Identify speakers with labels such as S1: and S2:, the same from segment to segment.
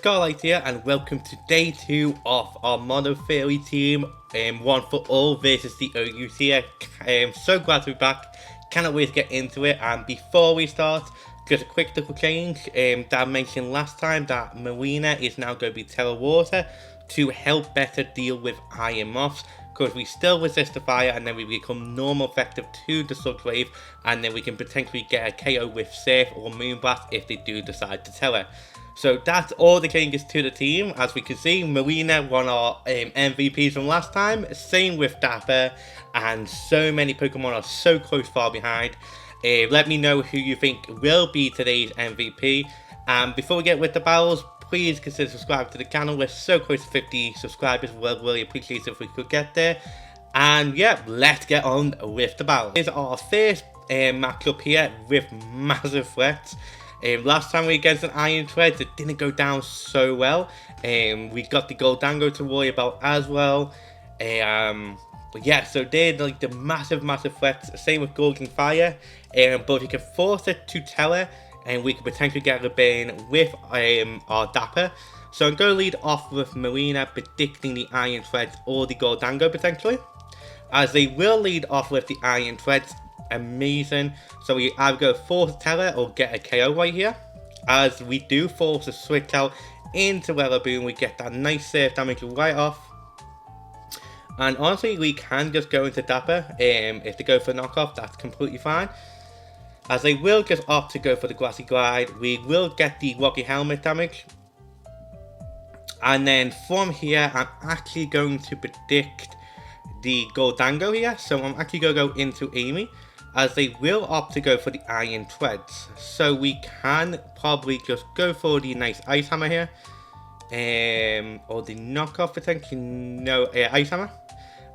S1: Scarlight here, and welcome to day 2 of our Mono Theory team, One for All versus the OU tier. So glad to be back, cannot wait to get into it. And before we start, just a quick little change that I mentioned last time, that Marina is now going to be Telewater to help better deal with Iron Moths, because we still resist the fire and then we become normal effective to the Sludge Wave, and then we can potentially get a KO with Surf or Moonblast if they do decide to tell her. So that's all the changes to the team. As we can see, Marina won our MVPs from last time. Same with Dapper, and so many Pokemon are so close far behind. Let me know who you think will be today's MVP. And before we get with the battles, please consider subscribing to the channel. We're so close to 50 subscribers. We'll really appreciate it if we could get there. And yeah, let's get on with the battles. Here's our first matchup here with massive threats. Last time we were against an Iron Threads, it didn't go down so well. We got the Goldango to worry about as well. But yeah, so they're like the massive threats. Same with Golden Fire. But if you can force it to tell her, and we could potentially get a Bane with our Dapper. So I'm going to lead off with Marina predicting the Iron Threads or the Goldango potentially, as they will lead off with the Iron Threads. Amazing. So we either go force a teller or get a KO right here. As we do force a switch out into Bellibolt, we get that nice safe damage right off. And honestly, we can just go into Dapper. If they go for knockoff, that's completely fine. As they will just opt to go for the Grassy Glide, we will get the Rocky Helmet damage. And then from here, I'm actually going to predict the Goldango here. So I'm actually going to go into Amy, as they will opt to go for the Iron Threads. So we can probably just go for the nice Ice Hammer here. Or the knockoff potentially, no, Ice Hammer.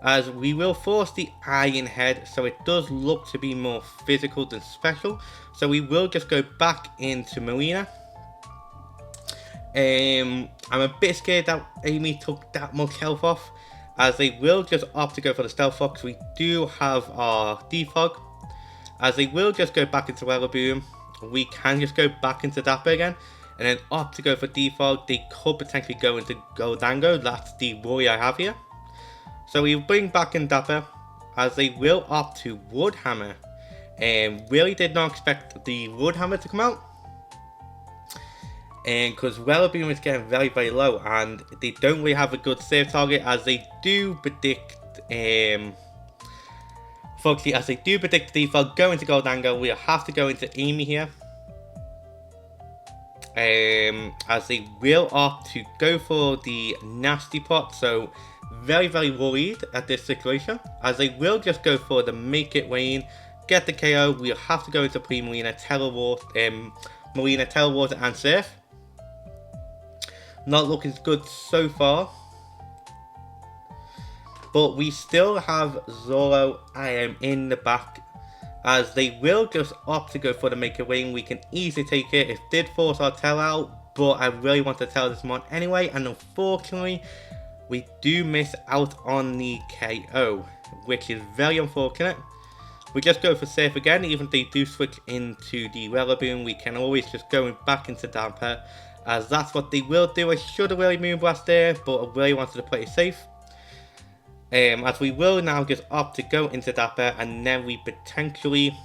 S1: As we will force the Iron Head, so it does look to be more physical than special. So we will just go back into Marina. I'm a bit scared that Amy took that much health off, as they will just opt to go for the Stealth Fox. We do have our Defog, as they will just go back into Bellibolt. We can just go back into Dapper again, and then opt to go for Defog. They could potentially go into Goldango. That's the worry I have here. So we bring back in Dapper, as they will opt to Wood Hammer. Really did not expect the Wood Hammer to come out. And because Bellibolt is getting very low, and they don't really have a good save target, as they do predict as they do predict Default go into Goldango. We'll have to go into Amy here, as they will opt to go for the Nasty Pot. So very worried at this situation, as they will just go for the Make It Rain, get the KO. We'll have to go into Pre-Marina, Marina, Telewater and Surf. Not looking good so far. But we still have Zoro in the back, as they will just opt to go for the Make It Rain. We can easily take it. It did force our Tell out, but I really want to tell this mon anyway, and unfortunately we do miss out on the KO, which is very unfortunate. We just go for Surf again. Even if they do switch into the Bellibolt, we can always just go back into Damper, as that's what they will do. I should have really Moonblast there, but I really wanted to play it safe. As we will now just opt to go into Dapper, and then we potentially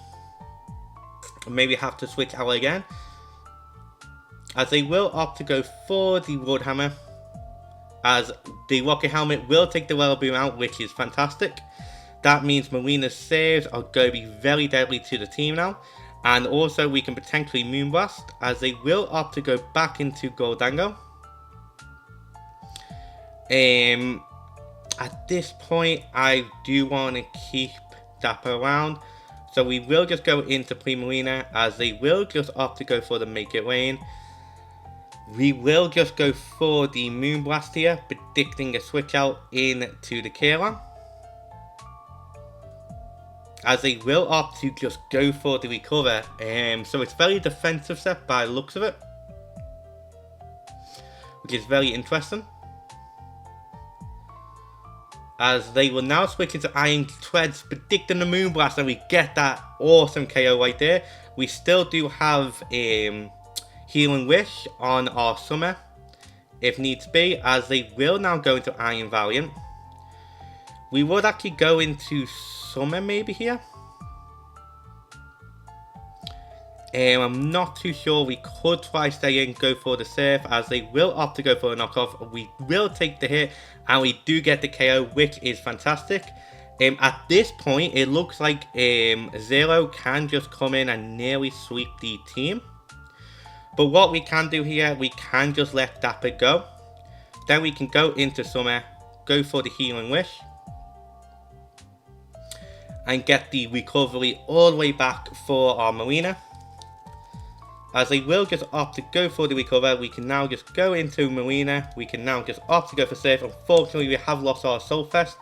S1: maybe have to switch out again, as they will opt to go for the Wood Hammer, as the Rocket Helmet will take the Bellibolt out, which is fantastic. That means Marina's saves are going to be very deadly to the team now. And also we can potentially Moonblast, as they will opt to go back into Goldango. At this point, I do want to keep Dapper around. So we will just go into Pre-Marina, as they will just opt to go for the Make It Rain. We will just go for the Moonblast here, predicting a switch out into the Kayla, as they will opt to just go for the Recover. So it's very defensive set by the looks of it, which is very interesting. As they will now switch into Iron Threads, predicting the Moonblast, and we get that awesome KO right there. We still do have Healing Wish on our Summer, if needs be, as they will now go into Iron Valiant. We would actually go into Summer maybe here. I'm not too sure. We could try stay in, go for the Surf, as they will opt to go for a knockoff. We will take the hit, and we do get the KO, which is fantastic. At this point, it looks like Zero can just come in and nearly sweep the team. But what we can do here, we can just let Dapper go. Then we can go into Summer, go for the Healing Wish, and get the recovery all the way back for our Marina. As they will just opt to go for the recover, we can now just go into Marina. We can now just opt to go for Surf. Unfortunately, we have lost our Soul Fest,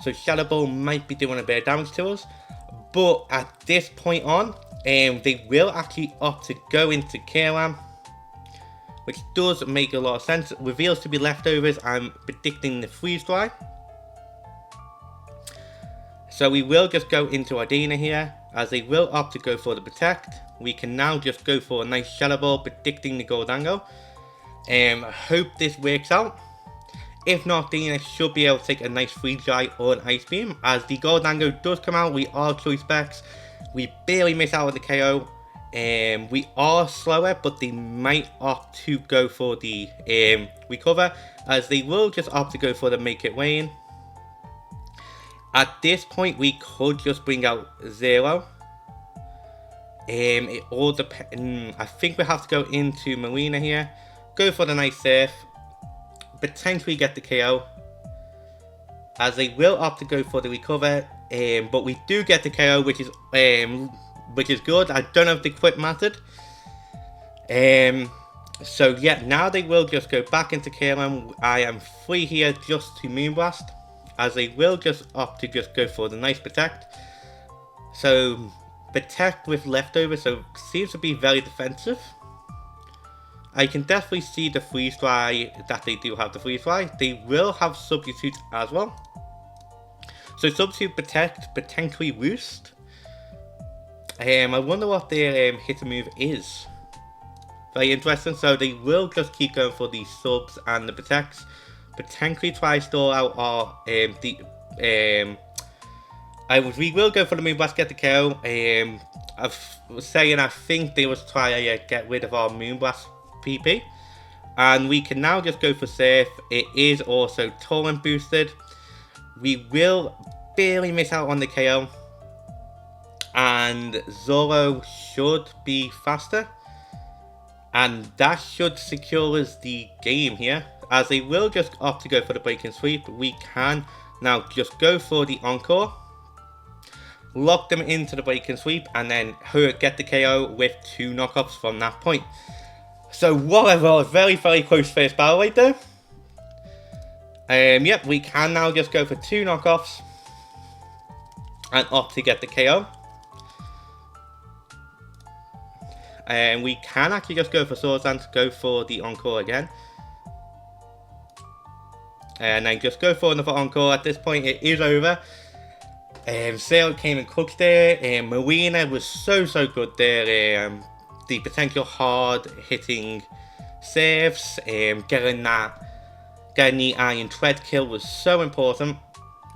S1: so Shadow Ball might be doing a bit of damage to us. But at this point on, they will actually opt to go into Kiram, which does make a lot of sense. Reveals to be leftovers. I'm predicting the freeze dry. So we will just go into Ardina here, as they will opt to go for the Protect. We can now just go for a nice Shadow Ball, predicting the Goldango. Hope this works out. If not, Dina should be able to take a nice freeze dry or an Ice Beam. As the Goldango does come out, we are choice specs. We barely miss out on the KO. We are slower, but they might opt to go for the recover, as they will just opt to go for the Make It Rain. At this point, we could just bring out Zero. It all depends. I think we have to go into Marina here, go for the nice Surf, potentially get the KO, as they will opt to go for the recover. But we do get the KO, which is good. I don't know if the quit mattered. So yeah, now they will just go back into Kiram. I am free here just to Moonblast, as they will just opt to just go for the nice Protect. So Protect with leftovers, so seems to be very defensive. I can definitely see the freeze dry, that they do have the freeze dry. They will have substitute as well. So substitute, Protect, potentially Roost. I wonder what their hit and move is. Very interesting. So they will just keep going for the subs and the Protects. Potentially try to stall out our we will go for the Moonblast, get the KO. I was saying I think they was trying to get rid of our Moonblast PP. And we can now just go for Surf. It is also Torrent boosted. We will barely miss out on the KO. And Zoro should be faster. And that should secure us the game here, as they will just opt to go for the break and sweep. We can now just go for the Encore, lock them into the break and sweep, and then get the KO with 2 knockoffs from that point. So whatever, very, very close first battle right there. Yep, we can now just go for 2 knockoffs and opt to get the KO. And we can actually just go for Swords Dance, go for the Encore again. And then just go for another Encore. At this point, it is over. Sail came and cooked there. Marina was so good there. The potential hard hitting saves, getting the Iron Tread kill was so important.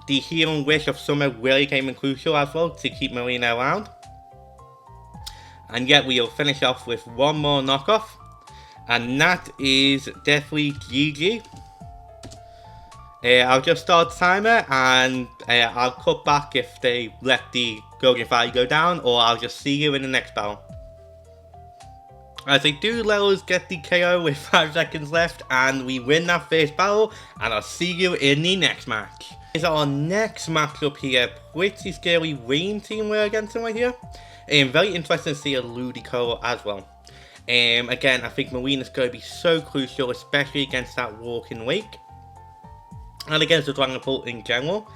S1: The Healing Wish of Summer really came in crucial as well to keep Marina around. And yet we'll finish off with one more knockoff, and that is definitely GG. I'll just start the timer, and I'll cut back if they let the Golden Fire go down, or I'll just see you in the next battle. As they do let us get the KO with 5 seconds left, and we win that first battle, and I'll see you in the next match. Is our next matchup here. Pretty scary Rain team we're against them right here. Very interesting to see a Ludicolo as well. Again, I think Marina's going to be so crucial, especially against that Walking Wake, and against the Dragon Bolt in general.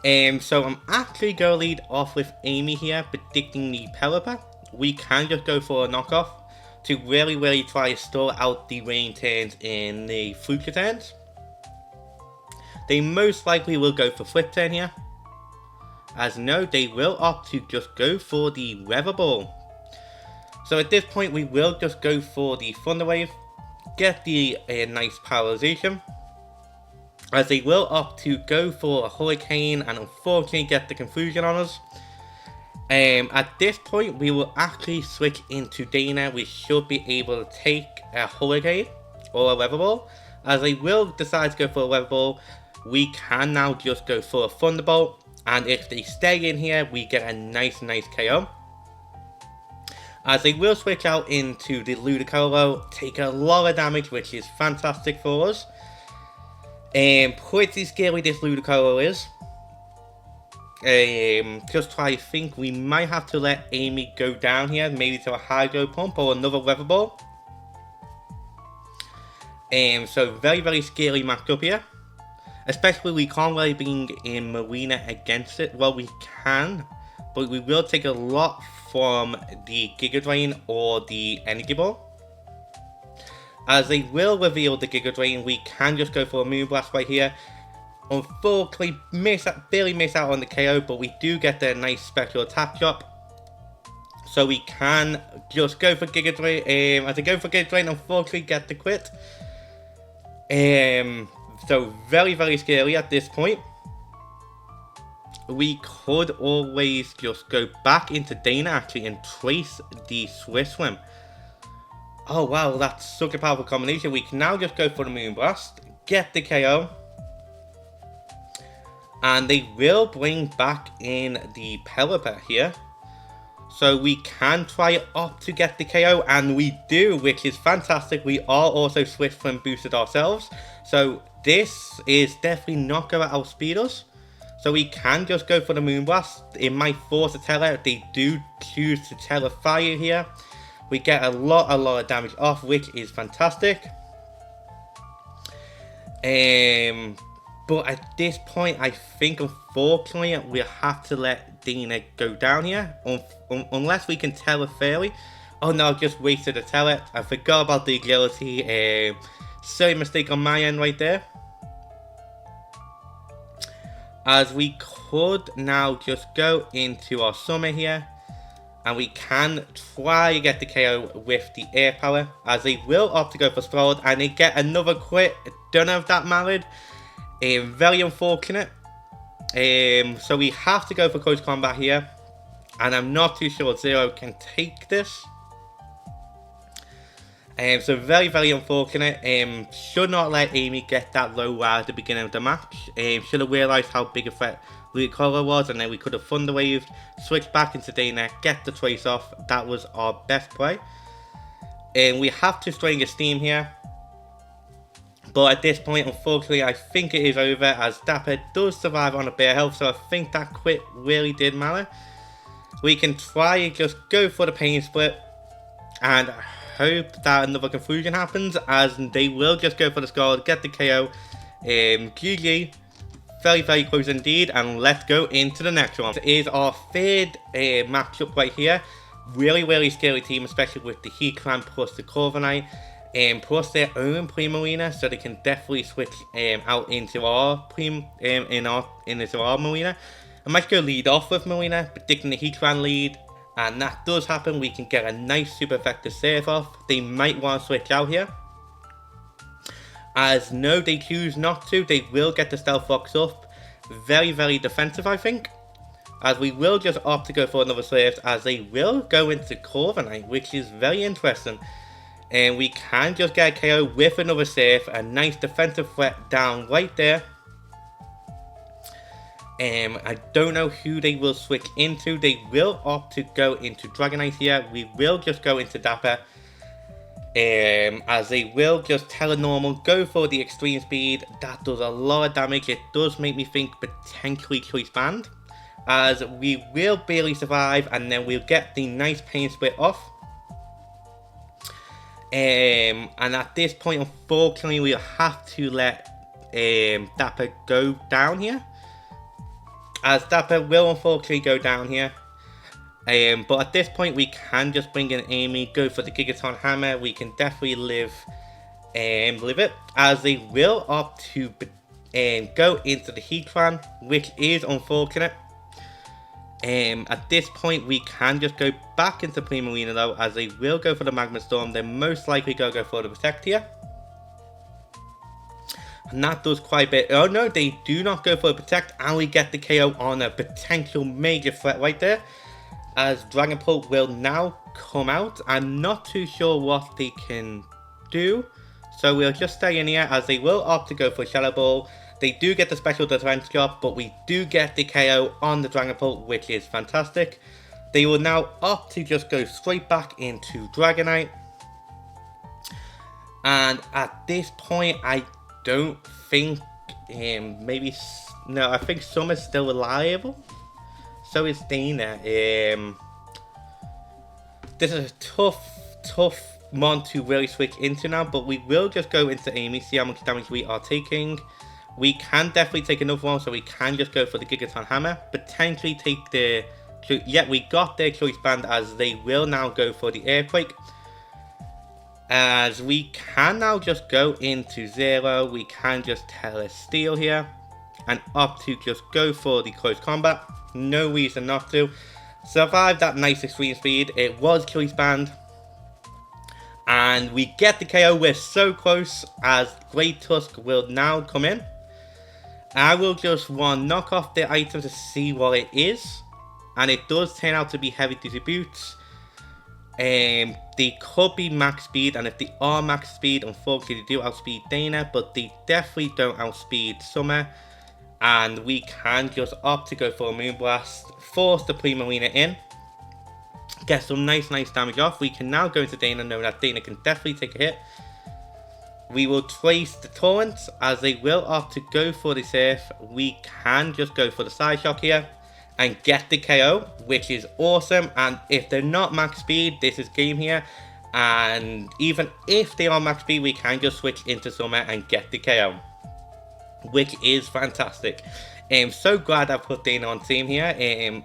S1: So I'm actually going to lead off with Amy here, predicting the Pelipper. We can just go for a knockoff to really try to stall out the Rain turns in the future turns. They most likely will go for Flip Turn here. As no, they will opt to just go for the Weather Ball. So at this point, we will just go for the Thunder Wave. get the nice paralyzation, as they will opt to go for a hurricane and unfortunately get the confusion on us. At this point, we will actually switch into Dana. We should be able to take a hurricane or a weather ball. As they will decide to go for a weather ball, we can now just go for a thunderbolt, and if they stay in here, we get a nice KO. As they will switch out into the Ludicolo, take a lot of damage, which is fantastic for us. Pretty scary this Ludicolo is. Just try to think, we might have to let Amy go down here, maybe to a hydro pump or another weather ball. So very scary matchup here. Especially we can't really be in Marina against it. Well, we can, but we will take a lot from the Giga Drain or the Energy Ball. As they will reveal the Giga Drain, we can just go for a Moonblast right here. Unfortunately, barely miss out on the KO, but we do get their nice special attack drop. So we can just go for Giga Drain. As I go for Giga Drain, unfortunately get the crit. So very scary at this point. We could always just go back into Dana actually and trace the Swift Swim. Oh wow, that's such a powerful combination. We can now just go for the Moonblast, get the KO. And they will bring back in the Pelipper here. So we can try up to get the KO, and we do, which is fantastic. We are also Swift Swim boosted ourselves. So this is definitely not going to outspeed us. So we can just go for the Moonblast. It might force a Tele if they do choose to Telefire here. We get a lot of damage off, which is fantastic. But at this point, I think unfortunately we'll have to let Dana go down here. Unless we can Tele Fairy. Oh no, I just wasted a Tele. I forgot about the agility. Silly mistake on my end right there. As we could now just go into our summit here. And we can try to get the KO with the air power. As they will opt to go for Scald. And they get another crit. Don't know if that mattered. Very unfortunate. So we have to go for close combat here. And I'm not too sure Zero can take this. So very unfortunate. Should not let Amy get that low right at the beginning of the match. Should have realised how big a threat Ludicolo was, and then we could have Thunder Waved, switch back into Dana, get the trace off. That was our best play. We have to String a Steam here. But at this point, unfortunately, I think it is over, as Dapper does survive on a bare health, so I think that quit really did matter. We can try and just go for the Pain Split, and hope that another confusion happens, as they will just go for the Scald, get the KO. GG. Very close indeed, and let's go into the next one. This is our third matchup right here. Really scary team, especially with the Heatran plus the Corviknight, plus their own Primarina, so they can definitely switch out into our into our Marina. I might go lead off with Marina, predicting the Heatran lead, and that does happen. We can get a nice super effective save off. They might want to switch out here. As no, they choose not to. They will get the Stealth Fox up. Very defensive, I think. As we will just opt to go for another Swift, as they will go into Corviknight, which is very interesting. And we can just get a KO with another save. A nice defensive threat down right there. I don't know who they will switch into. They will opt to go into Dragonite here. We will just go into Dapper. As they will just Telenormal, go for the extreme speed. That does a lot of damage. It does make me think potentially Choice Band, as we will barely survive, and then we'll get the nice Pain Split off. And at this point, unfortunately, we'll have to let Dapper go down here, as Dapper will unfortunately go down here. But at this point, we can just bring in Amy, go for the Gigaton Hammer. We can definitely live it, as they will opt to go into the Heatran, which is unfortunate. At this point, we can just go back into Primarina though, as they will go for the Magma Storm. They're most likely going to go for the Protect here. And that does quite a bit. Oh no, they do not go for a protect, and we get the KO on a potential major threat right there. As Dragonbolt will now come out. I'm not too sure what they can do. So we'll just stay in here as they will opt to go for Shadow Ball. They do get the special defense drop, but we do get the KO on the Dragonbolt, which is fantastic. They will now opt to just go straight back into Dragonite. And at this point, I don't think, I think Summer's still reliable. So is Dana. This is a tough mon to really switch into now, but we will just go into Amy, see how much damage we are taking. We can definitely take another one, so we can just go for the Gigaton Hammer. Potentially take the... Yeah, we got their Choice Band as they will now go for the Earthquake. As we can now just go into Zero, we can just Telesteel here and opt to just go for the Close Combat. No reason not to. Survive that nice extreme speed. It was Choice Band. And we get the KO. We're so close as Great Tusk will now come in. I will just knock off the item to see what it is. And it does turn out to be Heavy Duty Boots. They could be max speed, and if they are max speed, unfortunately they do outspeed Dana, but they definitely don't outspeed Summer. And we can just opt to go for a Moonblast, force the Primarina in, get some nice damage off. We can now go into Dana, knowing that Dana can definitely take a hit. We will trace the Torrent, as they will opt to go for the Surf. We can just go for the Side Shock here and get the KO, which is awesome. And if they're not max speed, this is game here. And even if they are max speed, we can just switch into Summer and get the KO, which is fantastic. I'm so glad I put Dana on team here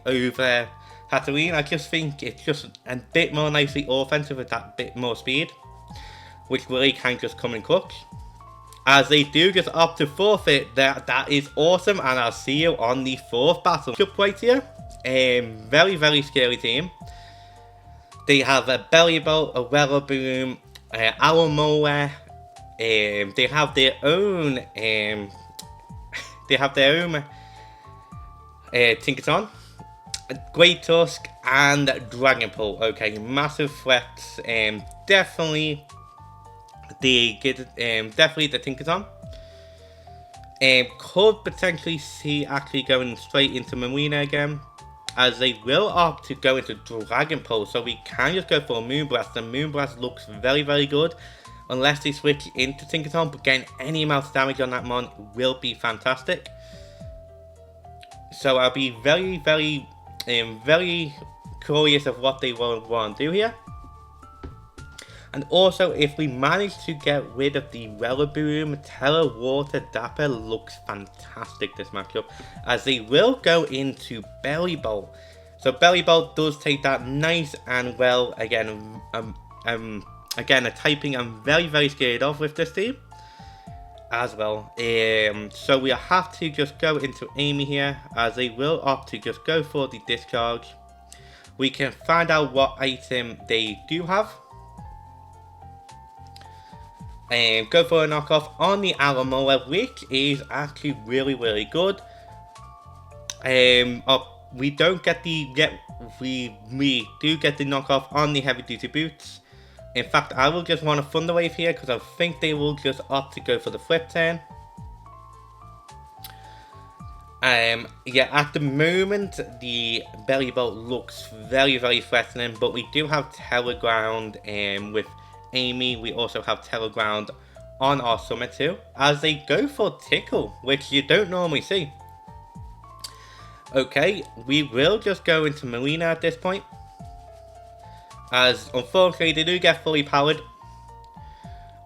S1: over Hatterene. I just think it's just a bit more nicely offensive with that bit more speed, which really can just come in clutch. As they do just opt to forfeit, that is awesome, and I'll see you on the 4th battle. Up right here, very scary team. They have a Bellibolt, a Wellaboom, Alamoa. They have their own Tinkaton, Great Tusk, and Dragonbolt. Okay, massive threats. Definitely the Tinkaton. Could potentially see actually going straight into Marina again, as they will opt to go into Dragonbolt, so we can just go for a Moonblast. The Moonblast looks very good, unless they switch into Tinkaton, but getting any amount of damage on that mon will be fantastic. So I'll be very curious of what they will want to do here. And also, if we manage to get rid of the Wellaboom, Telewater Dapper looks fantastic this matchup, as they will go into Bellibolt. So Bellibolt does take that nice and well. Again, a typing I'm very scared of with this team as well. So we have to just go into Amy here, as they will opt to just go for the Discharge. We can find out what item they do have. Go for a knockoff on the Alamoa, which is actually really good. We don't get we do get the knockoff on the Heavy Duty Boots. In fact, I will just want a Thunder Wave here, because I think they will just opt to go for the flip turn. Yeah, at the moment the Bellibolt looks very threatening, but we do have Teleground with Amy. We also have Teleground on our Summer too, as they go for Tickle, which you don't normally see. Okay, we will just go into Marina at this point, as unfortunately they do get fully powered.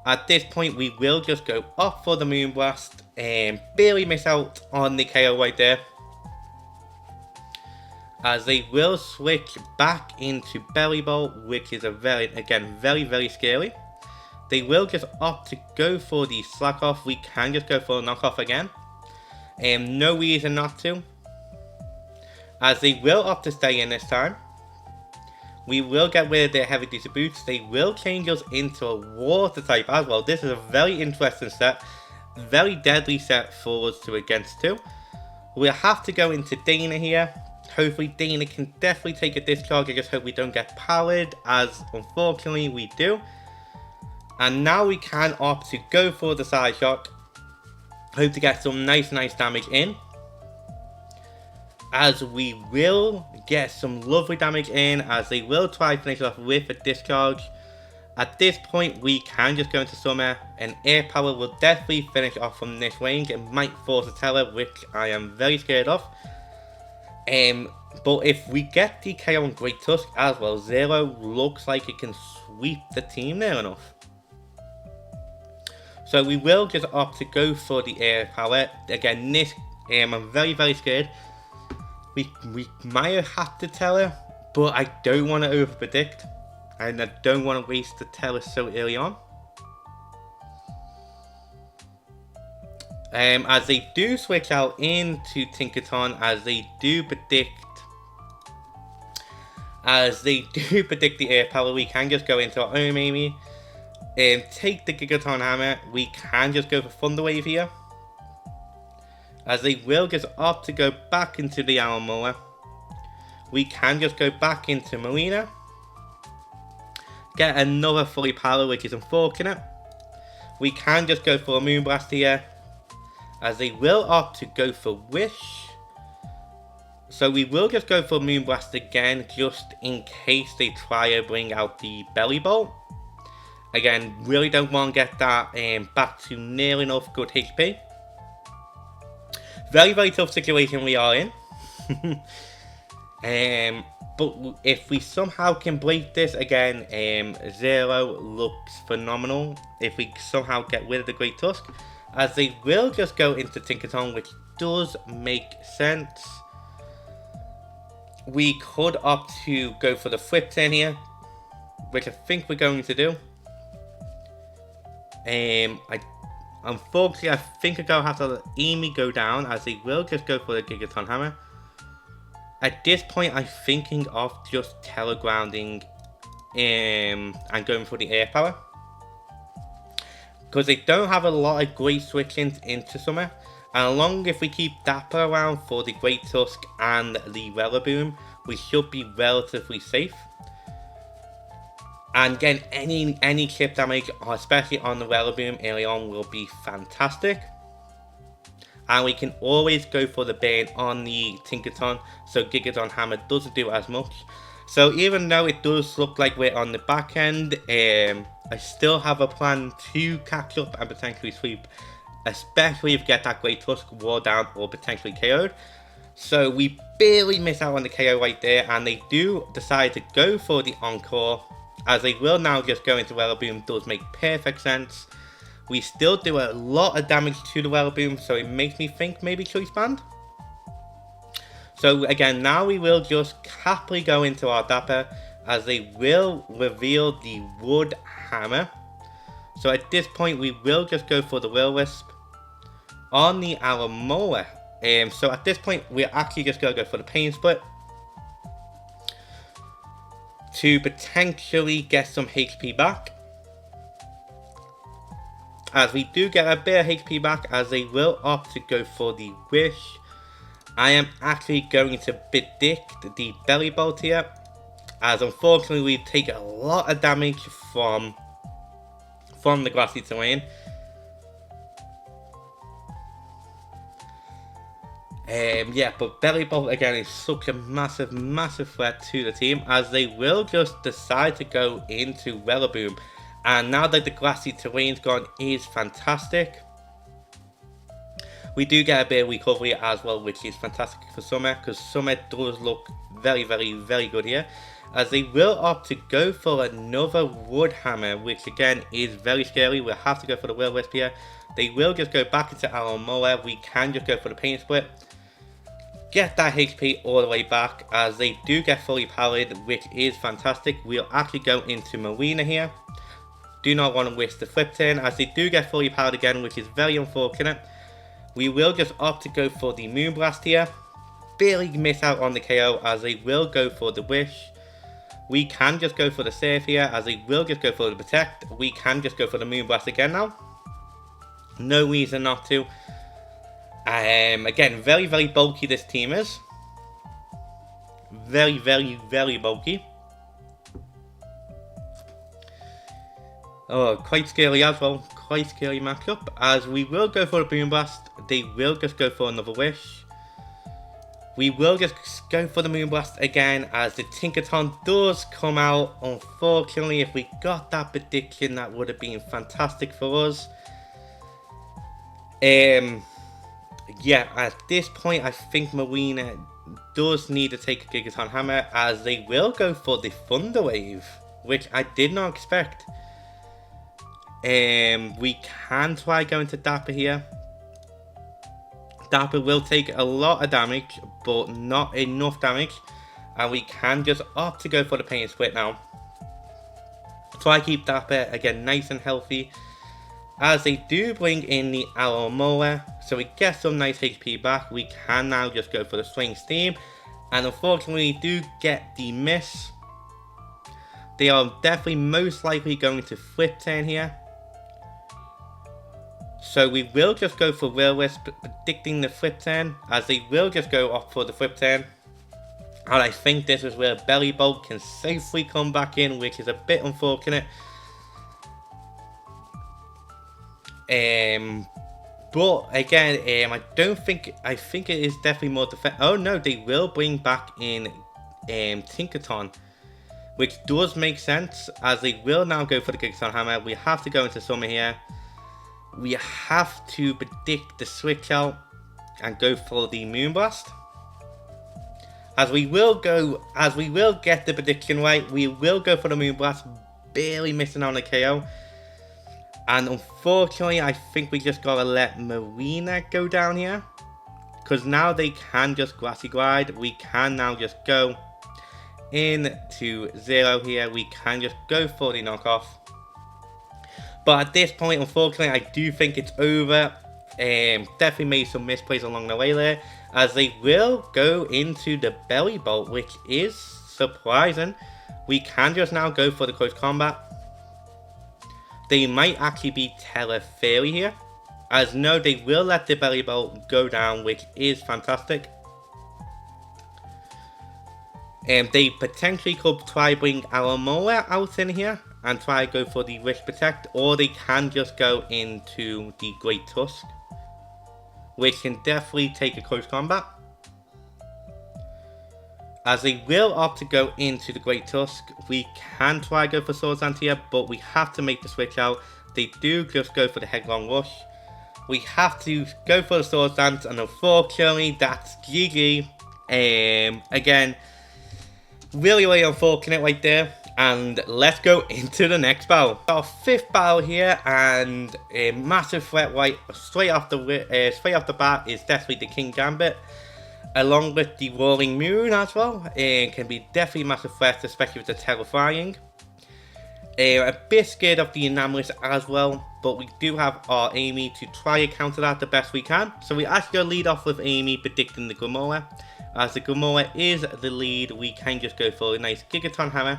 S1: At this point we will just go up for the Moonblast and barely miss out on the KO right there, as they will switch back into Bellibolt, which is very scary. They will just opt to go for the Slack Off. We can just go for a knockoff again. No reason not to, as they will opt to stay in this time. We will get rid of their Heavy Duty Boots. They will change us into a Water type as well. This is a very interesting set, very deadly set for us to against 2. We'll have to go into Dana here. Hopefully Dana can definitely take a discharge. I just hope we don't get powered, as unfortunately we do. And now we can opt to go for the side shot. Hope to get some nice damage in. As we will get some lovely damage in, as they will try to finish off with a discharge. At this point, we can just go into Summer, and Air Power will definitely finish off from this range. It might force a Teller, which I am very scared of. But if we get the KO on Great Tusk as well, Zero looks like it can sweep the team there enough. So we will just opt to go for the Air Power. Again, this, I'm very scared. We might have had to Teller, but I don't want to overpredict. And I don't want to waste the Teller so early on. As they do switch out into Tinkerton, as they do predict the Air Power, we can just go into our own maybe. Take the Gigaton Hammer, we can just go for Thunder Wave here. As they will just opt to go back into the Alamoa. We can just go back into Marina. Get another fully power, which is unfortunate. We can just go for a Moonblast here, as they will opt to go for Wish. So we will just go for Moonblast again, just in case they try to bring out the Bellibolt. Again, really don't want to get that back to near enough good HP. Very tough situation we are in. But if we somehow can break this again, Zero looks phenomenal. If we somehow get rid of the Great Tusk, as they will just go into Tinkerton, which does make sense. We could opt to go for the flip turn here, which I think we're going to do. Unfortunately, I think I'm going to have to let Amy go down, as they will just go for the Gigaton Hammer. At this point, I'm thinking of just telegrounding and going for the Air Power. Because they don't have a lot of great switch-ins into Summer. And along if we keep Dapper around for the Great Tusk and the Rillaboom, we should be relatively safe. And again, any chip damage, especially on the Rillaboom early on, will be fantastic. And we can always go for the burn on the Tinkerton, so Gigaton Hammer doesn't do as much. So even though it does look like we're on the back end, I still have a plan to catch up and potentially sweep. Especially if we get that Great Tusk wore down or potentially KO'd. So we barely miss out on the KO right there, and they do decide to go for the Encore. As they will now just go into Rillaboom, does make perfect sense. We still do a lot of damage to the Rillaboom, so it makes me think maybe Choice Band. So again, now we will just happily go into our Dapper, as they will reveal the Wood Hammer. So at this point, we will just go for the Will-Wisp on the Alamoa. So at this point, we're actually just going to go for the Pain Split to potentially get some HP back. As we do get a bit of HP back, as they will opt to go for the Wish. I am actually going to predict the Bellibolt here, as unfortunately we take a lot of damage from the grassy terrain. Yeah, but Bellibolt again is such a massive threat to the team, as they will just decide to go into Rillaboom. And now that the grassy terrain's gone, is fantastic. We do get a bit of recovery as well, which is fantastic for Summer, because Summer does look very good here. As they will opt to go for another Wood Hammer, which again is very scary. We'll have to go for the Will-Wisp here. They will just go back into Alamoa. We can just go for the Pain Split. Get that HP all the way back, as they do get fully powered, which is fantastic. We'll actually go into Marina here. Do not want to waste the flip turn, as they do get fully powered again, which is very unfortunate. We will just opt to go for the Moonblast here. Barely miss out on the KO, as they will go for the Wish. We can just go for the Surf here, as they will just go for the Protect. We can just go for the Moonblast again now. No reason not to. Again, very, very bulky this team is. Very, very, very bulky. Oh, quite scary as well. Quite scary matchup. As we will go for a Boom Blast. They will just go for another Wish. We will just go for the Moon Blast again as the Tinkaton does come out. Unfortunately, if we got that prediction, that would have been fantastic for us. Yeah, at this point, I think Marina does need to take a Gigaton Hammer as they will go for the Thunder Wave, which I did not expect. We can try going to Dapper here. Dapper will take a lot of damage, but not enough damage. And we can just opt to go for the Pain Split now. Try keep Dapper again nice and healthy. As they do bring in the Alomoa, so we get some nice HP back. We can now just go for the Swing Steam. And unfortunately do get the miss. They are definitely most likely going to Flip Turn here. So we will just go for Will-O-Wisp, predicting the Flip Turn, as they will just go off for the Flip Turn. And I think this is where Bellibolt can safely come back in, which is a bit unfortunate. But again, I think it is definitely more defense. Oh no, they will bring back in Tinkaton, which does make sense, as they will now go for the Gigaton Hammer. We have to go into Summer here. We have to predict the switch out and go for the Moonblast. As we will get the prediction right, we will go for the Moonblast, barely missing on the KO. And unfortunately, I think we just gotta let Marina go down here. Because now they can just Grassy Glide. We can now just go into 0 here. We can just go for the knockoff. But at this point, unfortunately, I do think it's over. Definitely made some misplays along the way there, as they will go into the Bellibolt, which is surprising. We can just now go for the close combat. They might actually be Teferi here, as no, they will let the Bellibolt go down, which is fantastic. They potentially could try bring Alomoa out in here and try to go for the Wish Protect, or they can just go into the Great Tusk, which can definitely take a close combat. As they will opt to go into the Great Tusk, we can try to go for Swords Dance here, but we have to make the switch out. They do just go for the Headlong Rush. We have to go for the Swords Dance, and unfortunately, that's GG. Again, really, really unfortunate right there. And let's go into the next battle. Our 5th battle here, and a massive threat right straight off the bat is definitely the King Gambit, along with the Roaring Moon as well. It can be definitely massive threats, especially with the Terrifying. A bit scared of the Anomalies as well, but we do have our Amy to try to counter that the best we can. So we actually going to lead off with Amy predicting the Grimoire. As the Grimoire is the lead, we can just go for a nice Gigaton Hammer.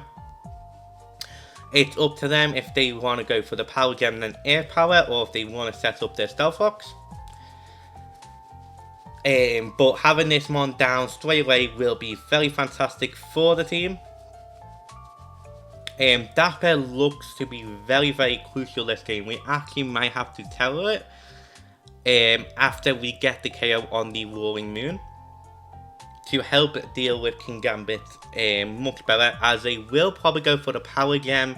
S1: It's up to them if they want to go for the Power Gem and Air Power, or if they want to set up their Stealth Rocks. But having this one down straight away will be very fantastic for the team. Dapper looks to be very, very crucial this game. We actually might have to tell it after we get the KO on the Roaring Moon, to help deal with King Gambit much better, as they will probably go for the Power Gem.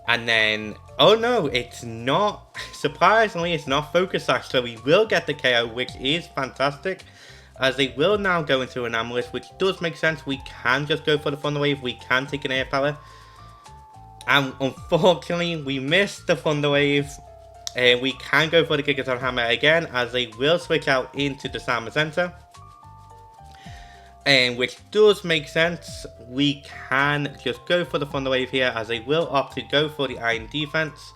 S1: And then, oh no, it's not, surprisingly, it's not Focus Sash, so we will get the KO, which is fantastic, as they will now go into an Anomalous, which does make sense. We can just go for the Thunder Wave, we can take an Air Power. And unfortunately, we missed the Thunder Wave. We can go for the Gigaton Hammer again, as they will switch out into the Sama Center. Which does make sense. We can just go for the Thunder Wave here, as they will opt to go for the Iron Defense.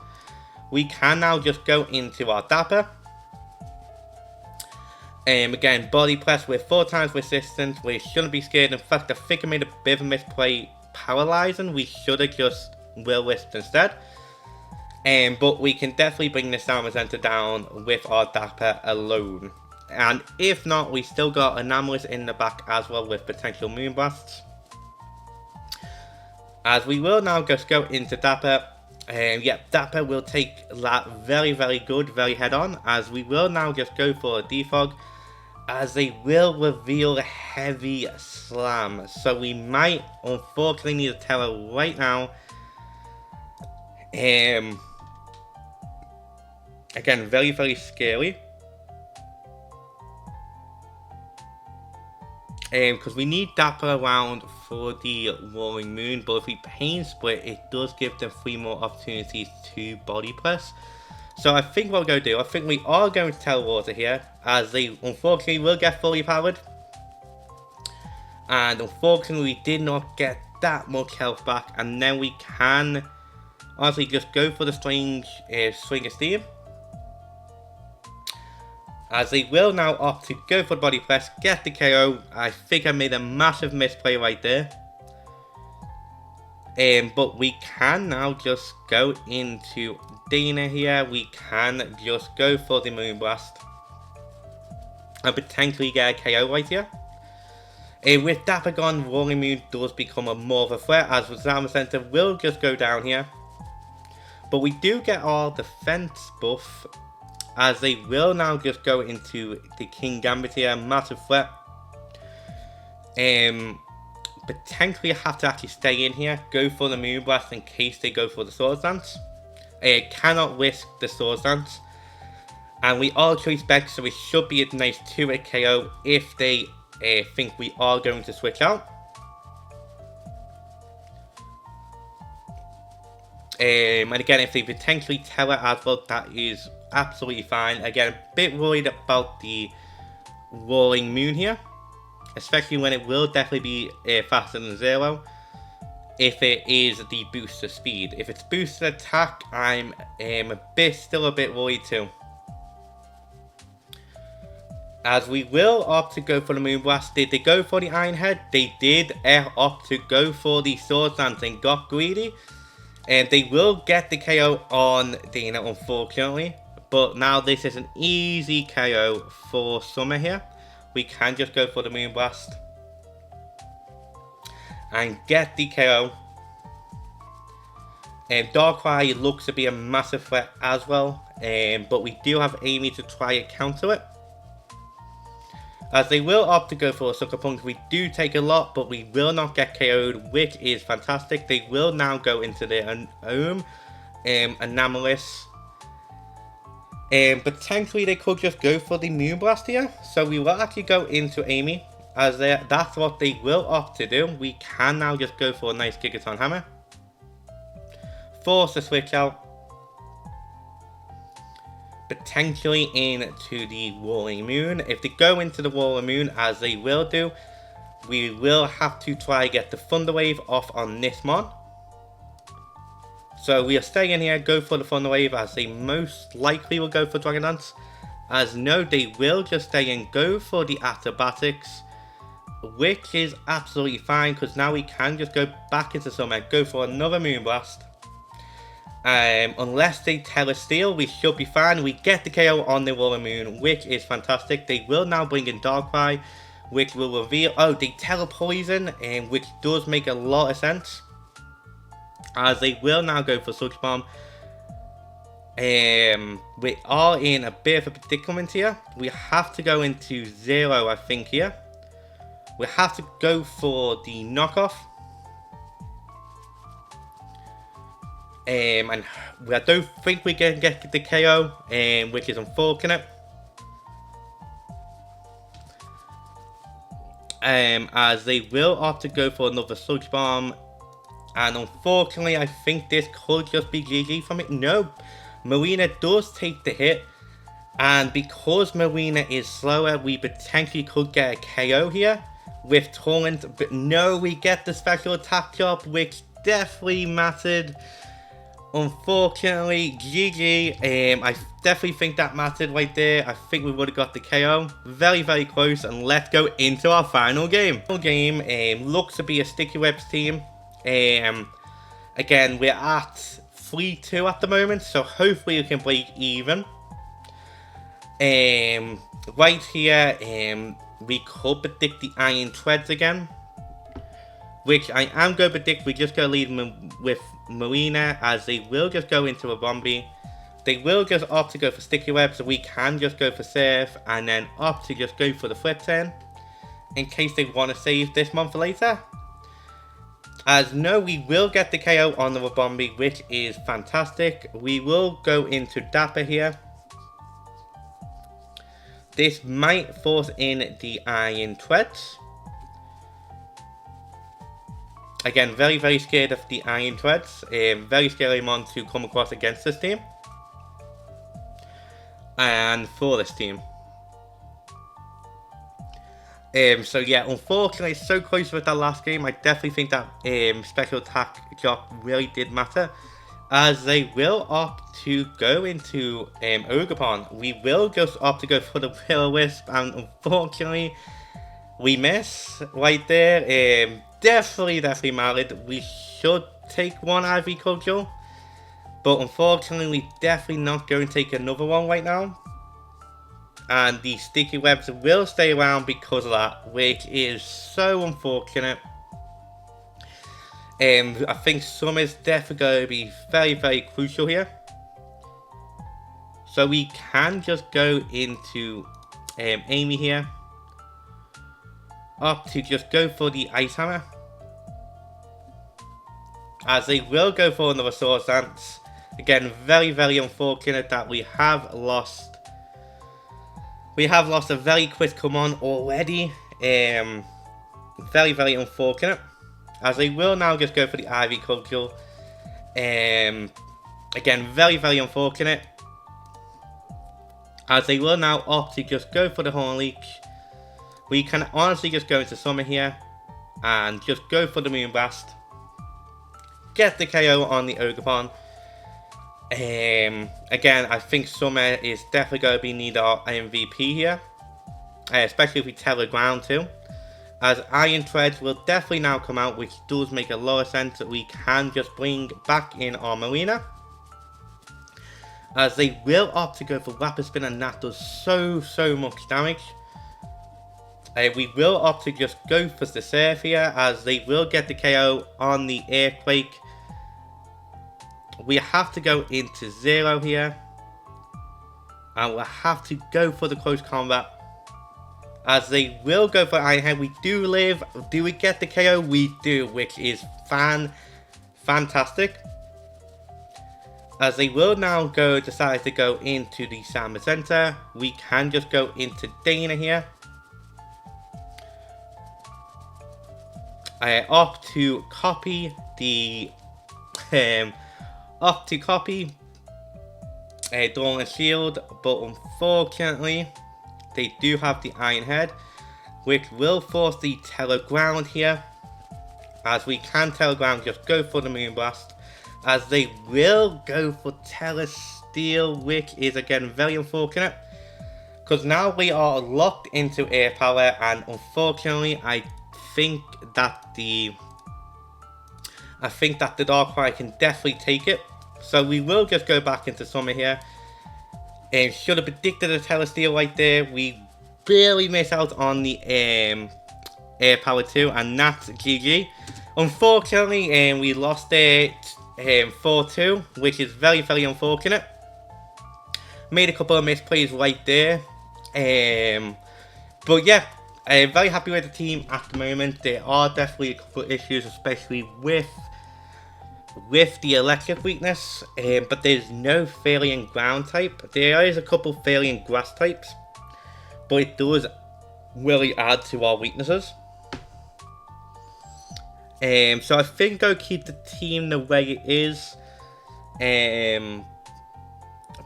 S1: We can now just go into our Dapper. Again, Body Press with 4 times resistance. We shouldn't be scared. In fact, I think I made a bit of a misplay paralyzing. We should have just Will-O-Wisp instead. But we can definitely bring the Salmon Center down with our Dapper alone. And if not, we still got Anomalous in the back as well with potential Moonblasts. As we will now just go into Dapper. Yep, Dapper will take that very, very good, very head on. As we will now just go for a Defog. As they will reveal a Heavy Slam. So we might unfortunately need a Terror right now. Again, very, very scary. Because we need Dapper around for the Roaring Moon, but if we Pain Split, it does give them 3 more opportunities to Body Press. So I think what we're going to do, I think we are going to Telewater here, as they unfortunately will get fully powered. And unfortunately we did not get that much health back, and then we can honestly just go for the Swing of Steam. As they will now opt to go for the Body Press, get the KO. I think I made a massive misplay right there. But we can now just go into Dana here. We can just go for the Moonblast. And potentially get a KO right here. With Dapper gone, Roaring Moon does become more of a threat, as the Salmon Center will just go down here. But we do get our defense buff, as they will now just go into the King Gambit here, massive threat. Potentially have to actually stay in here, go for the Moonblast in case they go for the Swords Dance. Cannot risk the Swords Dance. And we are choice spec, so it should be a nice 2-hit KO if they think we are going to switch out. And again, if they potentially tell it as well, that is absolutely fine. Again, a bit worried about the Roaring Moon here, especially when it will definitely be faster than 0 if it is the booster speed. If it's boosted attack, I'm still a bit worried too. As we will opt to go for the Moonblast. Did they go for the Iron Head? They did opt to go for the Sword Dance and got greedy. And they will get the KO on Dana, unfortunately. But now this is an easy KO for Summer here. We can just go for the Moonblast and get the KO. Darkrai looks to be a massive threat as well. But we do have Amy to try and counter it. As they will opt to go for a Sucker Punch, we do take a lot, but we will not get KO'd, which is fantastic. They will now go into their own Anomalous. Potentially they could just go for the Moonblast here. So we will actually go into Amy, as that's what they will opt to do. We can now just go for a nice Gigaton Hammer. Force the switch out. Potentially into the Roaring Moon. If they go into the Roaring Moon, as they will do, we will have to try get the Thunder Wave off on this mon. So we are staying here, go for the Thunder Wave, as they most likely will go for Dragon Dance. As no, they will just stay and go for the Acrobatics, which is absolutely fine, because now we can just go back into Summer, go for another Moonblast. Unless they Telesteel, we should be fine. We get the KO on the Roaring Moon, which is fantastic. They will now bring in Darkrai, which will reveal... Oh, they Telepoison, which does make a lot of sense. As they will now go for Sludge Bomb. We are in a bit of a predicament here. We have to go into 0, I think, here. We have to go for the knockoff. And I don't think we can get the KO, which is unfortunate. As they will opt to go for another Sludge Bomb. And unfortunately, I think this could just be GG from it. No, Marina does take the hit. And because Marina is slower, we potentially could get a KO here with Torrent. But no, we get the special attack job, which definitely mattered. Unfortunately, GG. I definitely think that mattered right there. I think we would have got the KO. Very, very close. And let's go into our final game. Final game looks to be a Sticky Webs team. Again, we're at 3-2 at the moment, so hopefully we can break even. Right here, we could predict the Iron Treads again, which I am going to predict. We just going to lead them with Marina, as they will just go into a Bombi. They will just opt to go for Sticky Web, so we can just go for Surf, and then opt to just go for the Flip Turn, in case they want to save this one for later. As no, we will get the KO on the Bombi, which is fantastic. We will go into Dapper here. This might force in the Iron Treads. Again, very, very scared of the Iron Treads. Very scary mon to come across against this team. And for this team. So yeah, unfortunately, it's so close with that last game. I definitely think that special attack drop really did matter, as they will opt to go into Ogerpon. We will just opt to go for the Will-O-Wisp, and unfortunately, we miss right there. Definitely married. We should take one Ivy Cudgel, but unfortunately, we definitely not going to take another one right now. And the Sticky Webs will stay around because of that, which is so unfortunate. I think Summer's definitely going to be very, very crucial here. So we can just go into Amy here. Up to just go for the Ice Hammer, as they will go for another Swords Dance. Again, very, very unfortunate that we have lost. We have lost a very quick come on already. Very, very unfortunate, as they will now just go for the Ivy Cudgel. Again, very, very unfortunate, as they will now opt to just go for the Horn Leech. We can honestly just go into Summer here and just go for the Moonblast. Get the KO on the Ogerpon. Again, I think Summer is definitely going to be need our MVP here, especially if we tell the ground too, as Iron Treads will definitely now come out, which does make a lot of sense that we can just bring back in our Marina, as they will opt to go for Rapid Spin, and that does so much damage. We will opt to just go for the Surf here, as they will get the KO on the Earthquake. We have to go into Zero here, and we'll have to go for the Close Combat, as they will go for Iron Head. We do live. Do we get the KO? We do, which is fantastic. As they will now decide to go into the Samba Center. We can just go into Dana here. I opt to copy the Dawn and Shield, but unfortunately they do have the Iron Head, which will force the Teleground here, as we can Teleground just go for the Moonblast, as they will go for Telesteel, which is again very unfortunate, because now we are locked into Air Power, and unfortunately I think that the Darkrai can definitely take it. So we will just go back into Summer here. And should have predicted a Telesteel right there. We barely miss out on the Air Power 2, and that's GG. Unfortunately, we lost it 4-2, which is very, very unfortunate. Made a couple of misplays right there. But yeah, I'm very happy with the team at the moment. There are definitely a couple of issues, especially with the electric weakness, but there's no Fairy Ground type. There is a couple Fairy Grass types, but it does really add to our weaknesses. So I think I'll keep the team the way it is.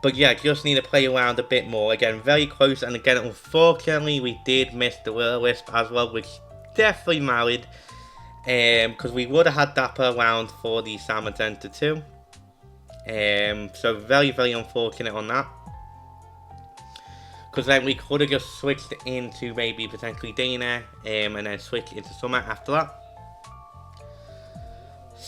S1: But yeah, just need to play around a bit more. Again, very close, and again, unfortunately, we did miss the Will-O-Wisp as well, which definitely married. Because we would have had Dapper around for the Salmon Center too. So very, very unfortunate on that. Because then we could have just switched into maybe potentially Dana, and then switch into Summer after that.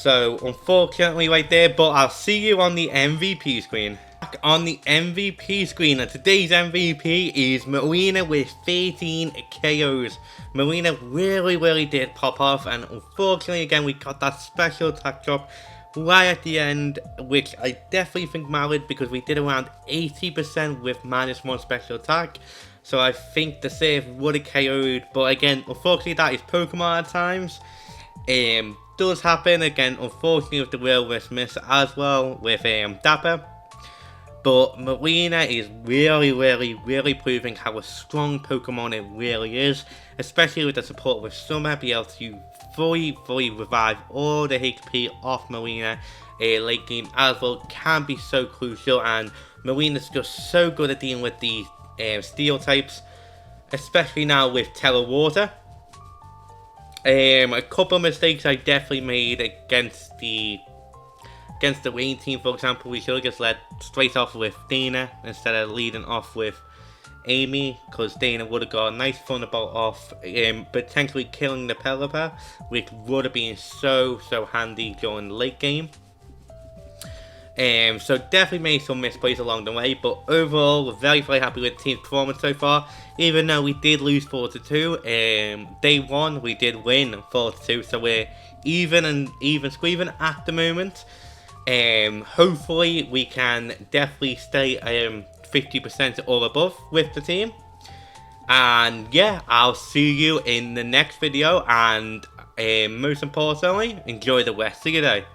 S1: So unfortunately right there, but I'll see you on the MVP screen. On the MVP screen, and today's MVP is Marina with 13 KOs. Marina really did pop off, and unfortunately again we got that special attack drop right at the end, which I definitely think mattered because we did around 80% with -1 special attack. So I think the save would have KO'd, but again, unfortunately that is Pokemon at times. Does happen again, unfortunately, with the Will Risk miss as well with Dapper. But Marina is really proving how a strong Pokemon it really is, especially with the support with Summer, be able to fully revive all the HP off Marina late game as well can be so crucial, and Marina's just so good at dealing with the steel types, especially now with Terra Water. A couple of mistakes I definitely made against the rain team, for example. We should have just led straight off with Dana instead of leading off with Amy, because Dana would have got a nice Thunderbolt off, potentially killing the Pelipper, which would have been so handy during the late game. So definitely made some misplays along the way, but overall we're very happy with the team's performance so far. Even though we did lose 4-2, day one we did win 4-2, so we're even squeezing at the moment. Hopefully we can definitely stay 50% or above with the team. And yeah, I'll see you in the next video, and most importantly, enjoy the rest of your day.